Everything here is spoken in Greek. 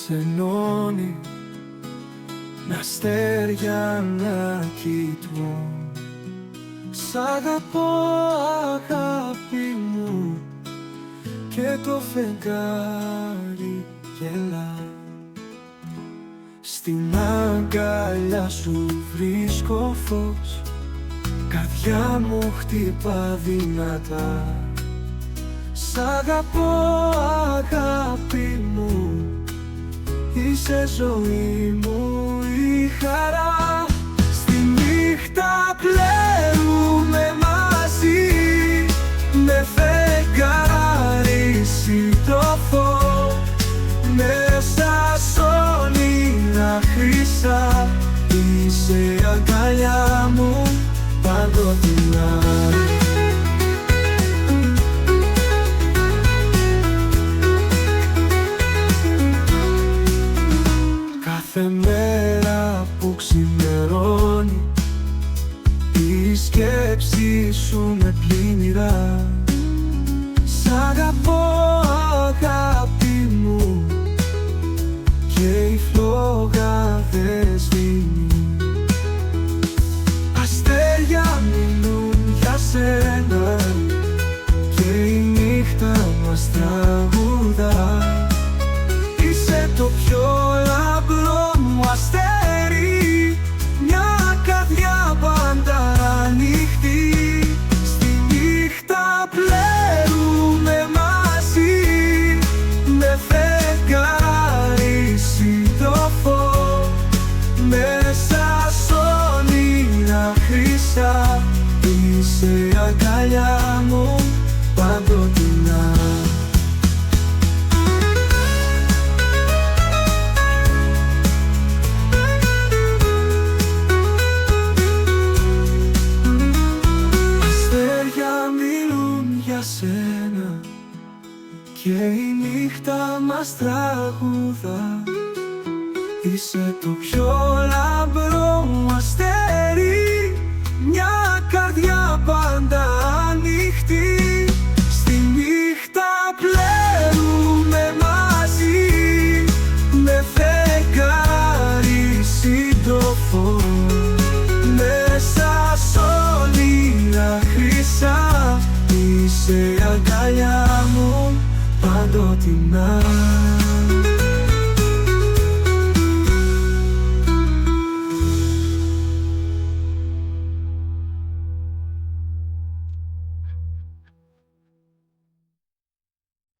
μας ενώνει, με αστέρια να κοιτούν. Σ' αγαπώ αγάπη μου και το φεγγάρι γελά. Στην αγκαλιά σου βρίσκω φως, καρδιά μου χτυπά δυνατά. Σ' αγαπώ αγάπη μου, είσαι ζωή μου η χαρά. Στη νύχτα πλέουμε μαζί, με φεγγάρι σύντροφο, μέσα σ' όνειρα χρυσά. Είσαι αγκαλιά μου παντοτινά. Κάθε μέρα που ξημερώνει, η σκέψη σου με πλημμυρά. Σ' αγαπώ αγάπη μου και η φλόγα δεν σβήνει. Αστέρια μιλούν για σένα και η νύχτα μας τραγουδά. Είσαι το πιο λαμπρό μου αστέρι, μια καρδιά πάντα ανοιχτή. Στη νύχτα πλέουμε μαζί, με φεγγάρι σύντροφο, μέσα σ' όνειρα χρυσά. Είσαι αγκαλιά μου παντοτινά. Και η νύχτα μας τραγουδά. Είσαι το πιο λαμπρό μου αστέρι, μια καρδιά πάντα ανοιχτή. Στη νύχτα πλέουμε μαζί, με φεγγάρι σύντροφο, μέσα σ' όνειρα χρυσά. Είσαι αγκαλιά μου παντοτινά.